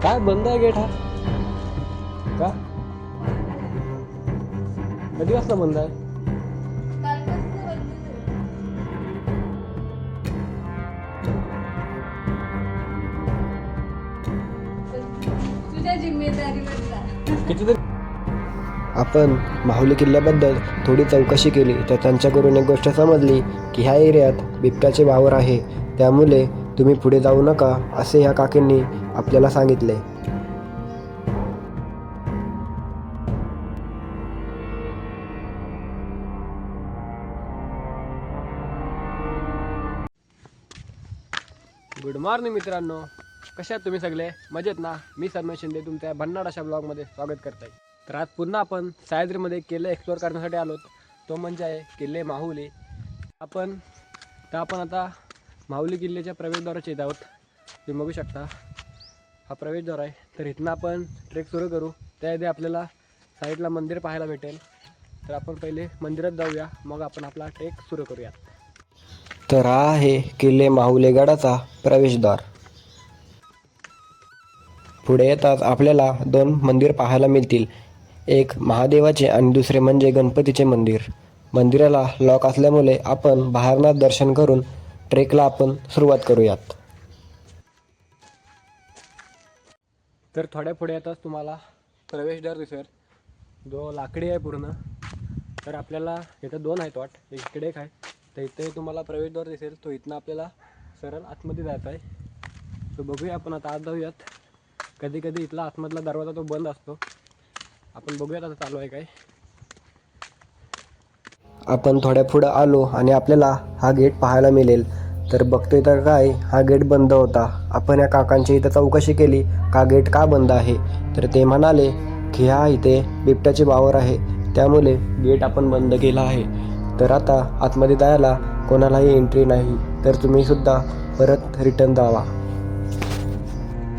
काय बंद आहे गेट हा? का? कधी वाजता बंद आहे? तुझ्या जिम्मेदारीवर किती आपण माहुली किल्ल्याबद्दल थोडी चौकशी केली तर त्यांच्याकडून एक गोष्ट समजली की ह्या एरियात बिबट्याचे वावर आहे, त्यामुळे तुम्ही पुढे जाऊ नका असे ह्या काकींनी आपल्याला सांगितले. गुड मॉर्निंग मित्रांनो, कशा आहात तुम्ही सगळे? मजेत ना? मी सन्मय शिंदे तुमच्या भन्नाड अशा ब्लॉगमध्ये स्वागत करत आहे. तर आज पुन्हा आपण सह्याद्रीमध्ये किल्ले एक्सप्लोअर करण्यासाठी आलो. तो म्हणजे आहे किल्ले माहुली. आपण आता माहुली किल्ल्याच्या प्रवेशद्वाराचे येत आहोत. तुम्ही बघू शकता हा प्रवेशद्वार आहे. तर इथनं आपण ट्रेक सुरू करू. त्याआधी आपल्याला साईडला मंदिर पाहायला भेटेल. तर आपण पहिले मंदिरात जाऊया, मग आपण आपला ट्रेक सुरू करूया. तर हा आहे किल्ले माहुलेगडाचा प्रवेशद्वार. पुढे येताच आपल्याला दोन मंदिर पाहायला मिळतील. एक महादेवाचे आणि दुसरे म्हणजे गणपतीचे मंदिर. मंदिराला लॉक असल्यामुळे आपण बाहेरनं दर्शन करून ट्रेकला आपण सुरुवात करूयात. तर थोड्या पुढे येताच तुम्हाला प्रवेशद्वार दिसेल, जो लाकडी आहे पूर्ण. तर आपल्याला इथं दोन आहेत वाट, एक इकडे एक आहे. तर इथे तुम्हाला प्रवेशद्वार दिसेल, तो इथनं आपल्याला सरळ आतमध्ये जायचं आहे. तो बघूया आपण आता आत जाऊयात. कधी कधी इथला आतमधला दरवाजा तो बंद असतो. आपण बघूयात आता चालू आहे काय. आपण थोड्या पुढं आलो आणि आपल्याला हा गेट पाहायला मिळेल. तर बघतोय तर काय, हा गेट बंद होता. आपण या काकांची इथं चौकशी केली का गेट का बंद आहे, तर ते म्हणाले की हा इथे बिबट्याचे वावर आहे, त्यामुळे गेट आपण बंद केला आहे. तर आता आतमध्ये जायला कोणालाही एंट्री नाही, तर तुम्ही सुद्धा परत रिटर्न जावा.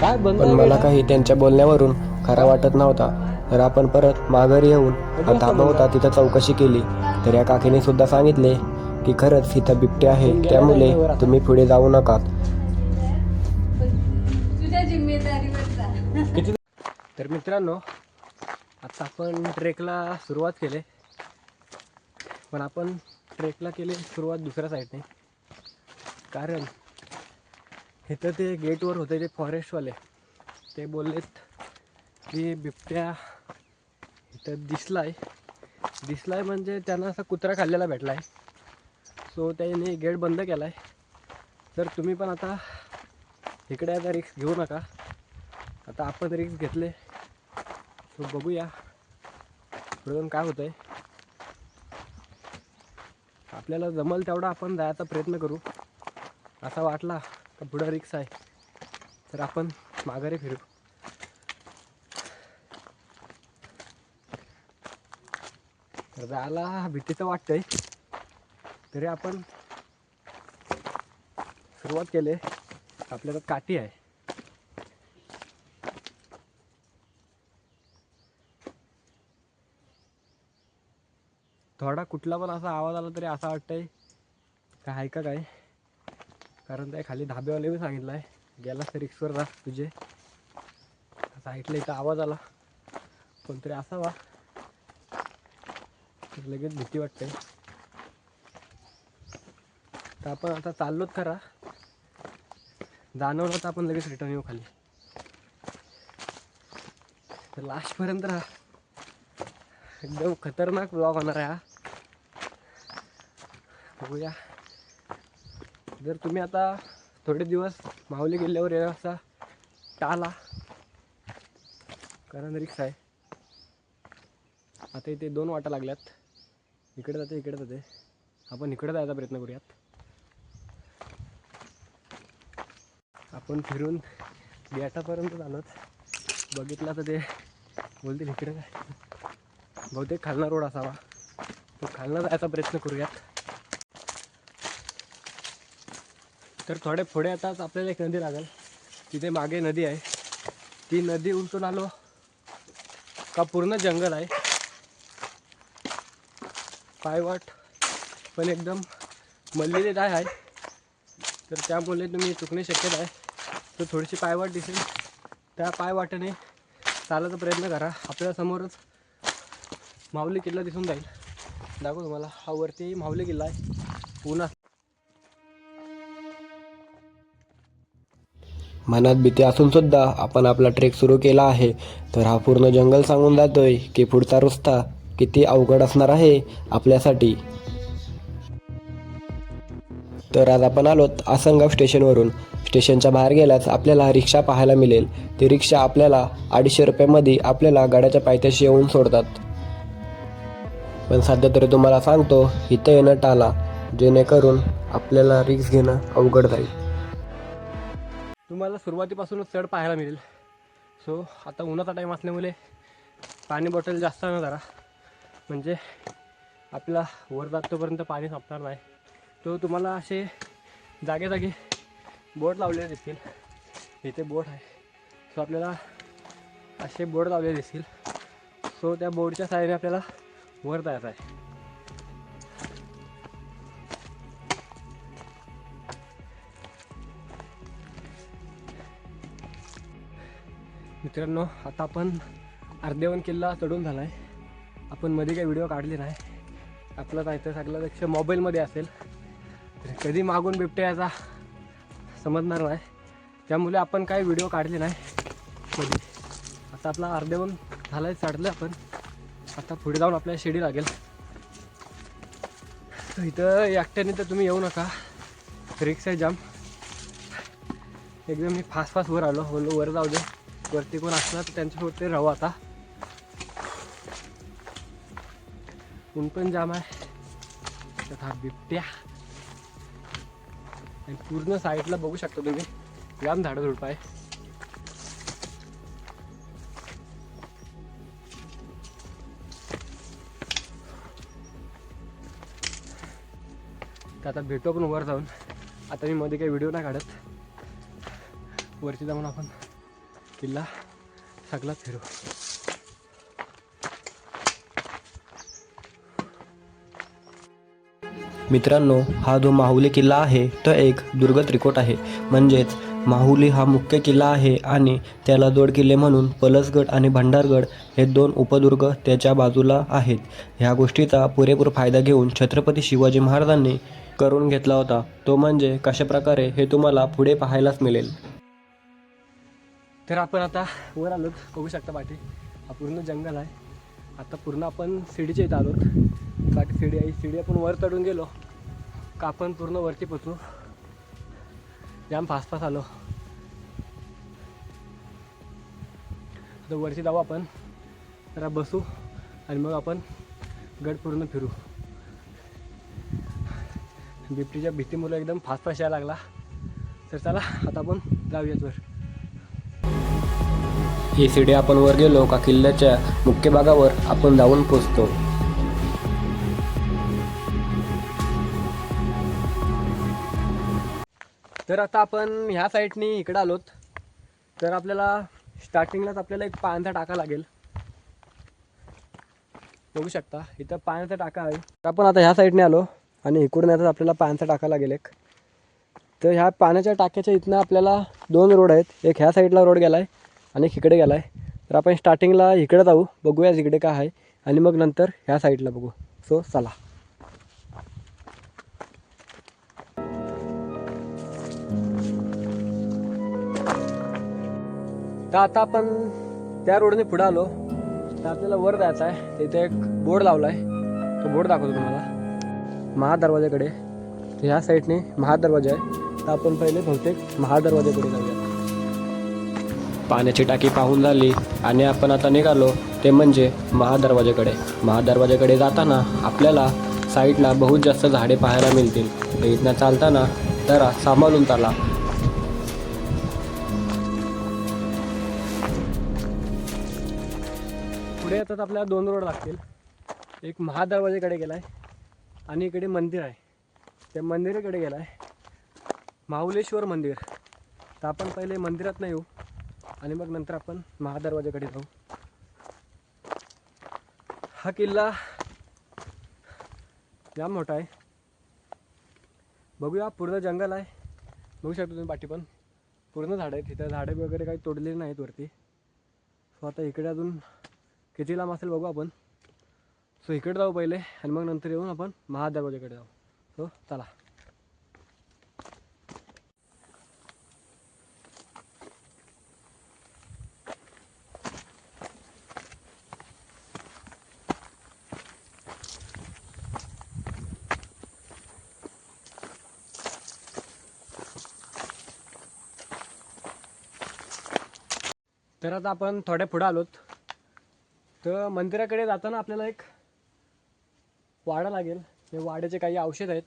काय बंद पण आहे मला gate हा? काही त्यांच्या बोलण्यावरून खरा वाटत नव्हता. तर आपण परत माघारी येऊन हा धाबा होता तिथं चौकशी केली. तर या काकीने सुद्धा सांगितले की खरंच इथं बिबटे आहे, त्यामुळे तुम्ही पुढे जाऊ नका. तुझ्या जिम्मेदारीवर जा. किती? तर मित्रांनो, आता आपण ट्रेकला सुरुवात केली. पण आपण ट्रेकला केली सुरुवात दुसऱ्या साईडने. कारण इथं ते गेटवर होते ते फॉरेस्टवाले, ते बोललेत की बिबट्या इथं दिसलाय म्हणजे त्यांना असा कुत्रा खाल्लेला भेटला आहे. सो त्याने गेट बंद केला आहे. तर तुम्ही पण आता इकडे आता रिक्स घेऊ नका. आता आपण रिक्स घेतले, सो बघूया पुढे जाऊन काय होतं आहे. आपल्याला जमल तेवढा आपण जायचा प्रयत्न करू. असा वाटला का पुढं रिक्स आहे तर आपण माघारी फिरू. तर जायला भीतीचं वाटतंय, तरी आपण सुरुवात केली. आपल्याला काठी आहे. थोडा कुठला पण असा आवाज आला तरी असं वाटतंय काय आहे का काय. कारण त्या खाली धाब्यावाले मी सांगितलं आहे गेला तर रिक्सवर जा तुझे. साईडला इथं आवाज आला कोणतरी असावा, तर लगेच भीती वाटते. तर आपण आता चाललोत खरा, जाणवलं तर आपण लगेच रिटर्न येऊ खाली. तर लास्टपर्यंत राहा, एकदम खतरनाक ब्लॉग होणार आहे हा. बघूया. जर तुम्ही आता थोडे दिवस माहुली किल्ल्यावर येणं असा टाळा, कारण रिक्स आहे. आता इथे दोन वाटा लागल्यात, इकडे जाते इकडे जाते. आपण इकडे जायचा प्रयत्न करूयात. आपण फिरून गेटापर्यंत आलोच. बघितलं तर ते बोलतील इकडे काय, बहुतेक खालना रोड असावा. तो खालना जायचा प्रयत्न करूयात. तर थोडे पुढे येताच आपल्याला एक नदी लागेल. तिथे मागे नदी आहे. ती नदी उलटून आलो का पूर्ण जंगल आहे. पायवाट पण एकदम मल्लेली आहे. तर त्यामुळे तुम्ही चुकणे शक्यता आहे. तर थोडीशी पायवाट दिसेल त्या पाय वाटेने चालायचा प्रयत्न करा. आपल्याला समोरच माहुली किल्ला दिसून जाईल. दाखवू तुम्हाला. हा वरती माहुली किल्ला आहे. ऊन मनात भीती असून सुद्धा आपण आपला ट्रेक सुरू केला आहे. तर हा पूर्ण जंगल सांगून जातोय की पुढचा रस्ता किती अवघड असणार आहे आपल्यासाठी. तर आज आपण आलोत आसनगाव स्टेशनवरून. स्टेशनच्या बाहेर गेल्यास आपल्याला रिक्षा पाहायला मिळेल. ती रिक्षा आपल्याला 250 रुपयामध्ये आपल्याला गाड्याच्या पायथ्याशी येऊन सोडतात. पण सध्या तरी तुम्हाला सांगतो इथं येणं टाळा, जेणेकरून आपल्याला रिस्क घेणं अवघड जाईल. तुम्हाला सुरुवातीपासूनच चढ पाहायला मिळेल. सो आता उन्हाचा टाईम असल्यामुळे पाणी बॉटल जास्त आणा जरा, म्हणजे आपला वर जातोपर्यंत पाणी संपणार नाही. तो तुम्हाला असे जागेजागी बोट लावलेले दिसतील. इथे बोट आहे. सो आपल्याला असे बोट लावलेले दिसतील. सो त्या बोर्डच्या साहाय्याने आपल्याला वर जायचं आहे. मित्रांनो, आता आपण अर्धेवन किल्ला चढून झाला आहे. आपण मध्ये काही व्हिडिओ काढले नाही. आपलं जायचं सगळ्यापेक्षा मोबाईलमध्ये असेल, तर कधी मागून बिबट्या याचा समजणार नाही. त्यामुळे आपण काही व्हिडिओ काढले नाही मध्ये. आता आपला अर्धेवन झाला आहे, चढलं आपण. आता पुढे जाऊन आपल्याला शिडी लागेल. तर इथं एकट्याने तर तुम्ही येऊ नका, रिक्स आहे जाम. एकदम मी फास्ट वर आलो. बोललो वर जाऊ दे, वरती कोण असणार तर त्यांच्यासोबत ते राहू. आता ऊन पण जाम आहे. त्यात हा बिबट्या. आणि पूर्ण साईडला बघू शकता तुम्ही, जाम झाडं झुडपं आहे. तर आता भेटू आपण वर जाऊन. आता मी मध्ये काही व्हिडिओ नाही काढत. वरती जाऊन आपण किल्ला सगळा फिरू. मित्रांनो, हा जो माहुली किल्ला आहे तो एक दुर्ग त्रिकोट आहे. म्हणजेच माहुली हा मुख्य किल्ला आहे आणि त्याला जोड किल्ले म्हणून पलसगड आणि भंडारगड हे 2 उपदुर्ग त्याच्या बाजूला आहेत. ह्या गोष्टीचा पुरेपूर फायदा घेऊन छत्रपती शिवाजी महाराजांनी करून घेतला होता. तो म्हणजे कशाप्रकारे हे तुम्हाला पुढे पाहायलाच मिळेल. तर आपण आता वर आलोत. बघू शकता पाठी हा पूर्ण जंगल आहे. आता पूर्ण आपण शिडीच्या इथं आलोत. पाठी शिडी आहे. शिडी आपण वर चढून गेलो का आपण पूर्ण वरती पोचू. जाम फास्ट आलो. आता वरती जाऊ आपण, जरा बसू आणि मग आपण गड पूर्ण फिरू. बिबटीच्या भीतीमुळे एकदम फास्ट यायला लागला. तर चला आता आपण जाऊयात वर. ही शिडी आपण वर गेलो का किल्ल्याच्या मुख्य भागावर आपण जाऊन पोचतो. तर आता आपण ह्या साईडनी इकडं आलोत. तर आपल्याला स्टार्टिंगलाच आपल्याला एक पाण्याचा टाका लागेल. बघू शकता इथं पाण्याचा टाका आहे. तर आपण आता ह्या साईडने आलो आणि इकडून येतात आपल्याला पाण्याचा टाका लागेल एक. तर ह्या पाण्याच्या टाक्याच्या इथनं आपल्याला 2 रोड आहेत. एक ह्या साईडला रोड गेला आहे आणि एक इकडे गेला आहे. तर आपण स्टार्टिंगला इकडे जाऊ, बघूया इकडे काय आहे, आणि मग नंतर ह्या साईडला बघू. सो चला. तर आता आपण त्या रोडने पुढे आलो. तर आपल्याला वर जायचं आहे. तिथे एक बोर्ड लावला आहे. तो बोर्ड दाखवतो तुम्हाला महादरवाजाकडे. तर ह्या साईडने महादरवाजा आहे. तर आपण पहिले बहुतेक महादरवाजाकडे जाऊया. पाण्याची टाकी पाहून झाली आणि आपण आता निघालो ते म्हणजे महादरवाजाकडे. महादरवाजाकडे जाताना आपल्याला साईडला बहुत जास्त झाडे पाहायला मिळतील. तर इथनं चालताना जरा सांभाळून चाला. पुढे येतात आपल्याला 2 रोड लागतील. एक महादरवाजाकडे गेला आहे आणि इकडे मंदिर आहे. त्या मंदिराकडे गेला आहे माहुलेश्वर मंदिर. तर आपण पहिले मंदिरात नाही येऊ आणि मग नंतर आपण महादरवाजाकडे जाऊ. हा किल्ला जाम मोठा आहे. बघूया, पूर्ण जंगल आहे. बघू शकता तुम्ही पाठी पण. पूर्ण झाडं आहेत. तिथं झाडं वगैरे काही तोडलेली नाहीत वरती. सो आता इकडे अजून किती लांब असेल बघू आपण. सो इकडे जाऊ पहिले आणि मग नंतर येऊन आपण महादरवाजाकडे जाऊ. सो चला. तर आता आपण थोड्या पुढे आलोत. तर मंदिराकडे जाताना आपल्याला एक वाडा लागेल. हे वाड्याचे काही औषध आहेत.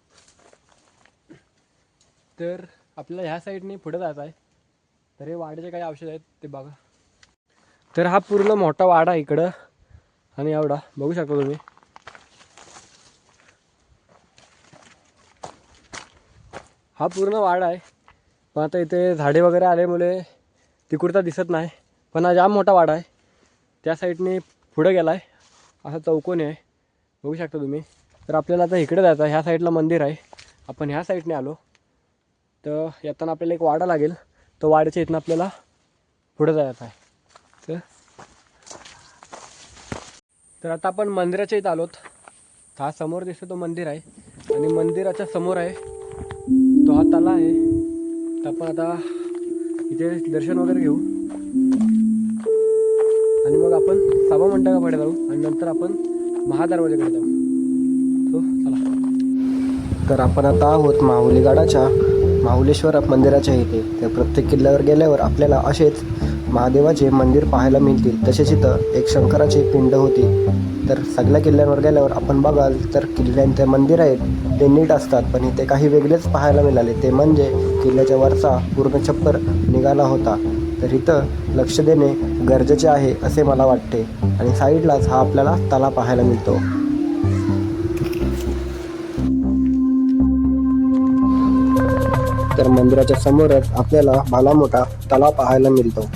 तर आपल्याला ह्या साईडने पुढे जायचं आहे. तर हे वाड्याचे काही औषध आहेत ते बघा. तर हा पूर्ण मोठा वाडा आहे इकडं आणि एवढा बघू शकता तुम्ही. हा पूर्ण वाडा आहे. पण आता इथे झाडे वगैरे आल्यामुळे तिकडचा दिसत नाही. पण हा जाम मोठा वाडा आहे. त्या साईडने पुढे गेला आहे. असा चौकोनी आहे बघू शकता तुम्ही. तर आपल्याला आता इकडे जायचं आहे. ह्या साईडला मंदिर आहे. आपण ह्या साईडने आलो. तर येताना आपल्याला एक वाडा लागेल. तो वाड्याच्या इथनं आपल्याला पुढे जायचं आहे. तर आता आपण मंदिराच्या इथं आलोत. हा समोर दिसतो तो मंदिर आहे आणि मंदिराच्या समोर आहे तो हा तला आहे. तर आपण आता इथे दर्शन वगैरे घेऊ आणि मग आपण सभामंडपाकडे जाऊ आणि नंतर आपण महादरवाजाकडे जाऊ. सो चला. तर आपण आता आहोत माहुलीगडाच्या माहुलेश्वर मंदिराच्या इथे. तर प्रत्येक किल्ल्यावर गेल्यावर आपल्याला असेच महादेवाचे मंदिर पाहायला मिळतील. तसेच इथं एक शंकराची पिंड होती. तर सगळ्या किल्ल्यांवर गेल्यावर आपण बघाल तर किल्ल्यांचे मंदिर आहेत ते नीट असतात. पण इथे काही वेगळेच पाहायला मिळाले. ते म्हणजे किल्ल्याच्या वरचा पूर्ण छप्पर निघाला होता. तर इथं लक्ष देणे गरजेचे आहे असे मला वाटते. आणि साईडलाच हा आपल्याला तलाव पाहायला मिळतो. तर मंदिराच्या समोरच आपल्याला भला मोठा तलाव पाहायला मिळतो.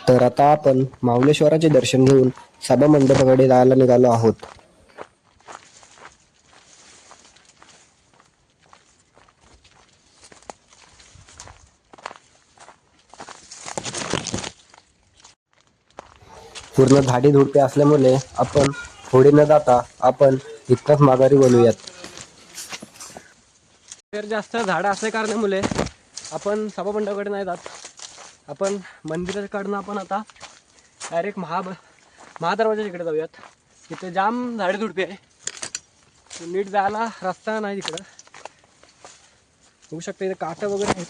तर आता आपण माहुलेश्वराचे दर्शन घेऊन सभामंडपाकडे जायला निघालो आहोत. पूर्ण झाडी झुडपे असल्यामुळे आपण पुढे न जाता आपण इतकंच माघारी बोलूयात. तर जास्त झाडं असल्या कारणामुळे आपण सभामंडपाकडे नाही जात. आपण मंदिराकडनं आपण आता डायरेक्ट महादरवाजाच्या इकडे जाऊयात. तिथे जाम झाडे झुडपे आहे. नीट जायला रस्ता नाही तिकडं बघू शकता. इथे काटं वगैरे आहेत.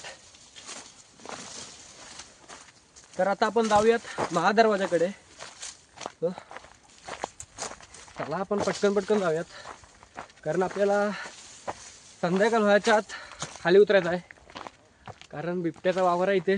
तर आता आपण जाऊयात महादरवाजाकडे. चला आपण पटकन जाऊयात कारण आपल्याला संध्याकाळ व्हायच्या आत खाली उतरायचं आहे. कारण बिबट्याचा वावर आहे इथे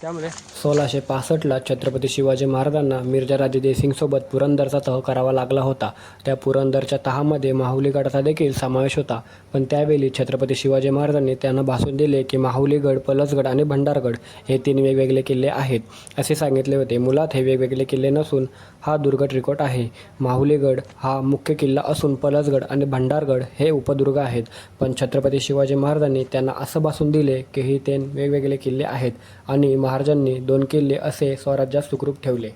त्यामुळे. 1665ला छत्रपती शिवाजी महाराजांना मिर्झा राजे जयसिंगसोबत पुरंदरचा तह करावा लागला होता. त्या पुरंदरच्या तहामध्ये माहुलीगडाचा देखील समावेश होता. पण त्यावेळी छत्रपती शिवाजी महाराजांनी त्यांना भासून दिले की माहुलीगड, पलसगड आणि भंडारगड हे 3 वेगवेगळे किल्ले आहेत असे सांगितले होते. मुळात हे वेगवेगळे किल्ले नसून हा दुर्ग त्रिकोट आहे. माहुलीगड हा मुख्य किल्ला असून पलसगड आणि भंडारगड हे उपदुर्ग आहेत. पण छत्रपती शिवाजी महाराजांनी त्यांना असं भासून दिले की हे 3 वेगवेगळे किल्ले आहेत आणि महाराजांनी 2 किल्ले असे स्वराज्यात सुखरूप ठेवले.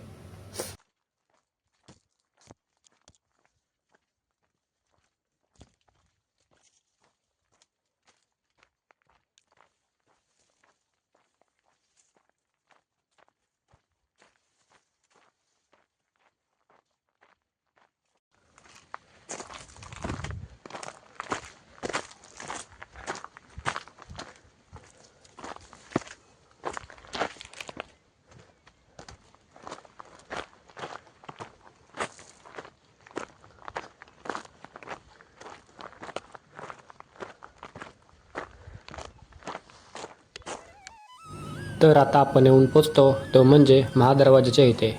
तर आता आपण येऊन पोचतो तो म्हणजे महादरवाजाच्या इथे.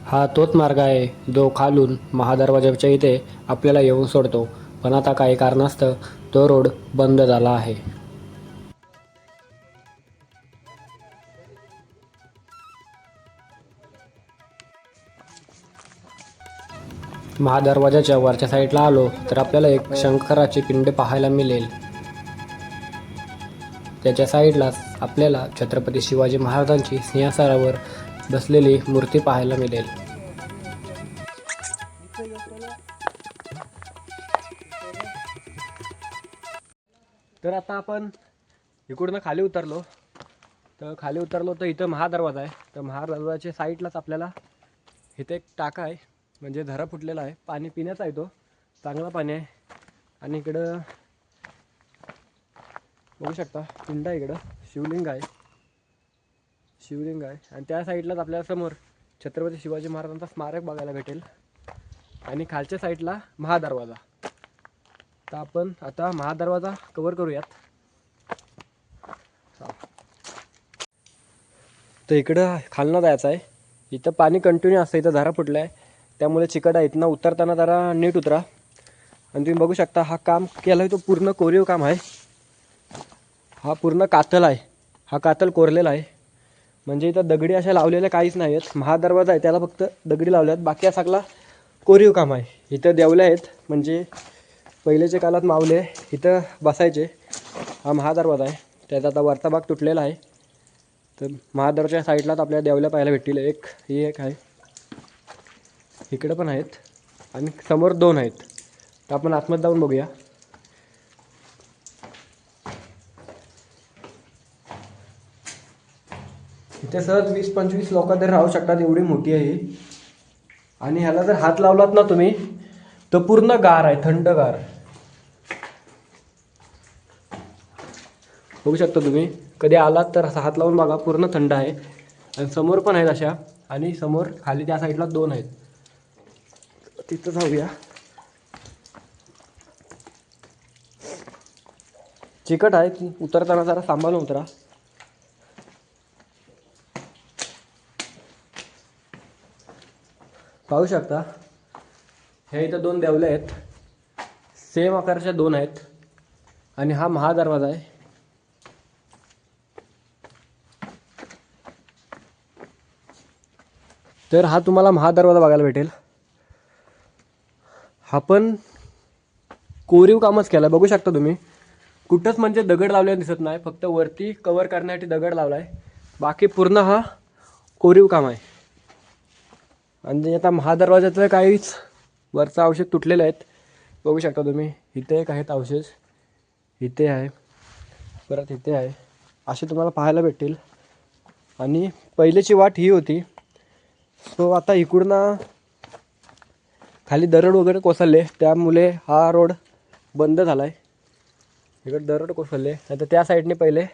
हा तोच मार्ग आहे जो खालून महादरवाजाच्या इथे आपल्याला येऊन सोडतो, पण आता काही कारणास्तव तो रोड बंद झाला आहे. महादरवाजाच्या वरच्या साईडला आलो तर आपल्याला एक शंकराची पिंड पाहायला मिळेल. त्याच्या साईडलाच आपल्याला छत्रपती शिवाजी महाराजांची सिंहासनावर बसलेली मूर्ती पाहायला मिळेल. तर आता आपण इकडून खाली उतरलो तर इथं महादरवाजा आहे. तर महादरवाजाच्या साईडलाच आपल्याला इथे एक टाका आहे, म्हणजे झरा फुटलेला आहे. पाणी पिण्याचा आहे, तो चांगला पाणी आहे. आणि इकडं बघू शकता पिंड आहे, इकडं शिवलिंग आहे आणि त्या साईडलाच आपल्याला समोर छत्रपती शिवाजी महाराजांचा स्मारक बघायला भेटेल आणि खालच्या साईडला महादरवाजा. तर आपण आता महादरवाजा कव्हर करूयात. तर इकडं खालनं जायचं आहे. इथं पाणी कंटिन्यू असतं, इथं झरा फुटला आहे, त्यामुळे चिकट आहे. इथनं उतरताना जरा नीट उतरा. आणि तुम्ही बघू शकता हा काम केला आहे तो पूर्ण कोरीव काम आहे. हा पूर्ण कातल आहे, हा कातल कोरलेला आहे. म्हणजे इथं दगडी अशा लावलेल्या काहीच नाही आहेत. महादरवाजा आहे त्याला फक्त दगडी लावल्या आहेत, बाकी हा सगळा कोरीव काम आहे. इथं देवले आहेत, म्हणजे पहिलेच्या काळात मावले इथं बसायचे. हा महादरवाजा आहे, त्याचा आता वरचा भाग तुटलेला आहे. तर महादरवाजाच्या साईडलाच आपल्याला देवल्या पाहायला भेटतील. ही एक आहे, इकडे पण आहेत आणि समोर 2 आहेत. तर आपण आतमध्ये जाऊन बघूया. इथे सहज 20-25 लोक तरी राहू शकतात, एवढी मोठी आहे ही. आणि ह्याला जर हात लावलात ना तुम्ही तर पूर्ण गार आहे, थंडगार. बघू शकता तुम्ही, कधी आलात तर असा हात लावून बघा, पूर्ण थंड आहे. आणि समोर पण आहेत अशा, आणि समोर खाली त्या साईडला 2 आहेत. तिथं जाऊया. चिकट आहे, उतरताना जरा सांभाळून उतरा. पाहू शकता हे इथं 2 देवले आहेत, सेम आकाराच्या 2 आहेत. आणि हा महादरवाजा आहे. तर हा तुम्हाला महादरवाजा बघायला भेटेल. हा पण कोरीव कामच केला आहे, बघू शकता तुम्ही. कुठंच म्हणजे दगड लावलेला दिसत नाही, फक्त वरती कव्हर करण्यासाठी दगड लावला आहे, बाकी पूर्ण हा कोरीव काम आहे. आणि आता महादरवाजाचं काहीच वरचा अवशेष तुटलेले आहेत, बघू शकता तुम्ही. इथे एक आहेत अवशेष, इथे आहे, परत इथे आहे, असे तुम्हाला पाहायला भेटतील. आणि पहिलेची वाट ही होती. सो आता इकडून खाली दरड वगैरे कोसळले, त्यामुळे हा रोड बंद झाला आहे. इकडे दरड कोसळले, नाही तर त्या साईडने पहिले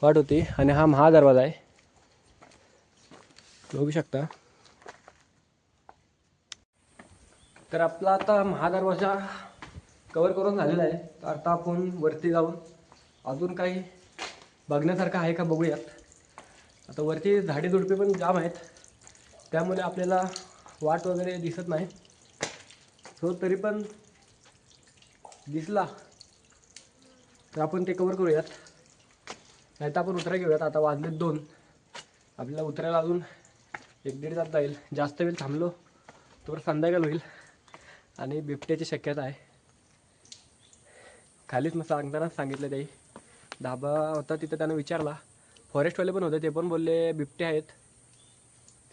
वाट होती. आणि हा महादरवाजा आहे, बघू शकता. तर आपला आता महादरवाजा कवर करून झालेला आहे. तर आता आपण वरती जाऊन अजून काही बघण्यासारखं आहे का बघूयात. आता वरती झाडी झुडपे पण जाम आहेत, त्यामुळे आपल्याला वाट वगैरे दिसत नाही. सो तरी पण दिसला तर आपण ते कवर करूयात, नाही तर आपण उतरा घेऊयात. आता वाजले 2, आपल्याला उतरायला अजून 1-1.5 तास जाईल. जास्त वेळ थांबलो तर संध्याकाळ होईल आणि बिबट्याची शक्यता आहे. खालीच मग सांगतानाच सांगितलं, त्याही धाबा होता तिथं त्यानं विचारला, फॉरेस्टवाले पण होते, ते पण बोलले बिबटे आहेत,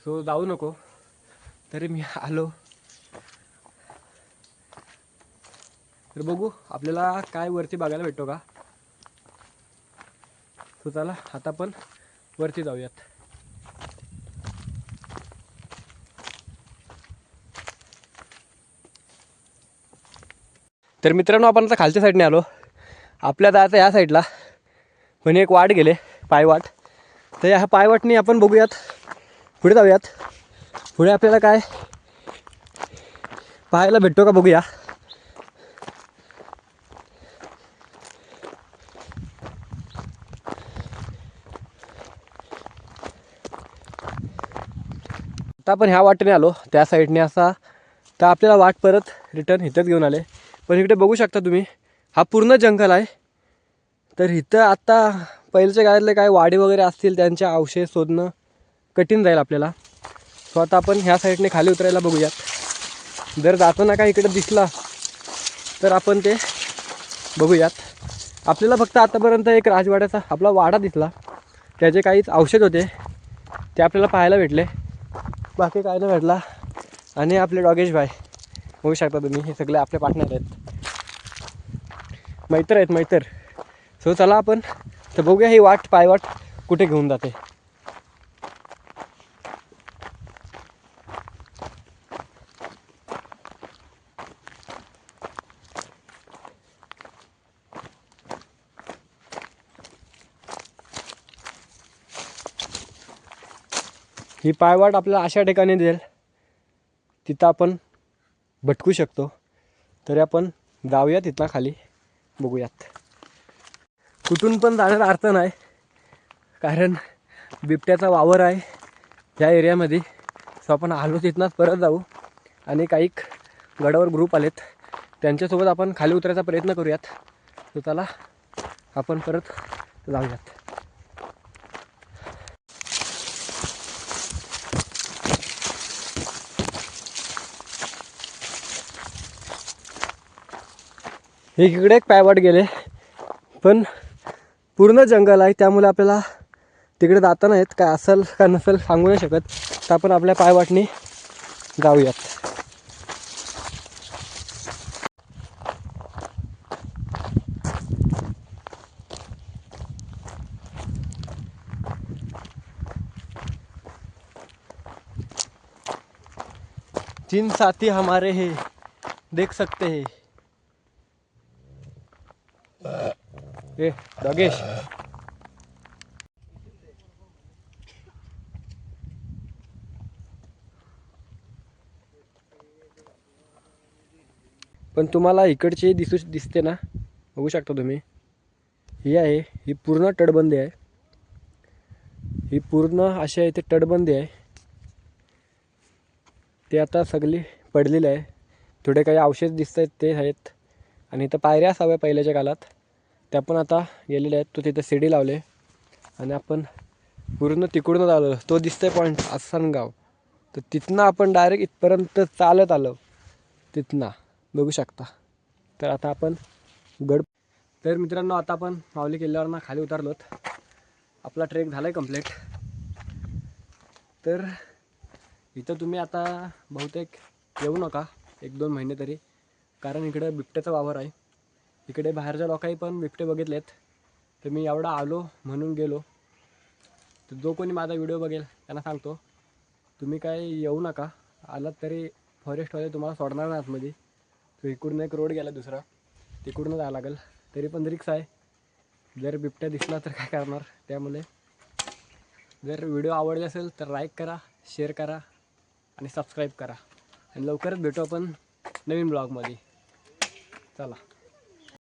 सो जाऊ नको. तरी मी आलो. तर बघू आपल्याला काय वरती बघायला भेटतो का. सो चला आता आपण वरती जाऊयात. तर मित्रांनो, आपण आता खालच्या साईडने आलो. आपल्या जायचं या साईडला, पण एक वाट गेले, पायवाट. तर ह्या पायवाटनी आपण बघूयात, पुढे जाऊयात. पुढे आपल्याला काय पाहायला भेटतो का बघूया. आता आपण ह्या वाटेने आलो त्या साईडने असा, तर आपल्याला वाट परत रिटर्न इथंच घेऊन आले. पण इकडे बघू शकता तुम्ही, हा पूर्ण जंगल आहे. तर इथं आत्ता पहिल्याच्या काळातले काय वाडे वगैरे असतील त्यांचे अवशेष शोधणं कठीण जाईल आपल्याला. सो आता आपण ह्या साईडने खाली उतरायला बघूयात. जर जाताना काय इकडे दिसला तर आपण ते बघूयात. आपल्याला फक्त आतापर्यंत एक राजवाड्याचा आपला वाडा दिसला, त्याचे काहीच अवशेष होते ते आपल्याला पाहायला भेटले, बाकी काय नाही भेटला. आणि आपले डॉगेश भाई बघू शकता तुम्ही, हे सगळे आपले पार्टनर आहेत, मैत्र आहेत, मैत्र. सो चला आपण तर बघूया ही वाट पायवाट कुठे घेऊन जाते. ही पायवाट आपल्याला अशा ठिकाणी देईल तिथं आपण भटकू शकतो. तरी आपण जाऊया तिथं खाली, बघूयात. कुठून पण जाण्याचा अर्थ नाही, कारण बिबट्याचा वावर आहे ह्या एरियामध्ये. सो आपण आलो तिथनंच परत जाऊ. आणि काही गडावर ग्रुप आलेत, त्यांच्यासोबत आपण खाली उतरायचा प्रयत्न करूयात. तर चला आपण परत जाऊयात. इकडे एक पायवाट गेले, पण पूर्ण जंगल आहे, त्यामुळे आपल्याला तिकडे जाताना येत काय असेल का नसेल सांगू नाही शकत. तर आपण आपल्या पायवाटनी जाऊयात. तीन साथी हमारे हैं, देख सकते हैं. ए डॉगेश, पण तुम्हाला इकडची दिसते ना, बघू शकता तुम्ही. ही आहे, ही पूर्ण तटबंदी आहे. ही पूर्ण अशी आहे, ते तटबंदी आहे. ते आता सगळी पडलेली आहे. थोडे काही अवशेष दिसत आहेत ते आहेत. आणि इथं पायऱ्या असाव्या पहिल्याच्या काळात, त्या पण आता गेलेल्या आहेत. तो तिथं शिडी लावले आणि आपण पूर्ण तिकडूनच आलो. तो दिसतंय पॉईंट आसनगाव, तर तिथनं आपण डायरेक्ट इथपर्यंत चालत आलो. तिथनं बघू शकता. तर आता आपण तर मित्रांनो, आता आपण माऊली किल्ल्यावरनं खाली उतरलोत. आपला ट्रेक झाला आहे कंप्लीट. तर इथं तुम्ही आता बहुतेक येऊ नका 1-2 महिने तरी, कारण इकडे बिबट्याचा वावर आहे. इकडे बाहेरच्या लोकांनी पण बिबटे बघितलेत. तर मी एवढा आलो म्हणून गेलो. तर जो कोणी माझा व्हिडिओ बघेल त्यांना सांगतो, तुम्ही काय येऊ नका. आलात तरी फॉरेस्टवाले तुम्हाला सोडणार नाही आतमध्ये. तो इकडून एक रोड गेला दुसरा, तिकडून जावं लागेल. तरी पण रिक्स आहे, जर बिबट्या दिसला तर काय करणार. त्यामुळे जर व्हिडिओ आवडले असेल तर लाईक करा, शेअर करा आणि सबस्क्राईब करा. आणि लवकरच भेटू आपण नवीन ब्लॉगमध्ये. चला.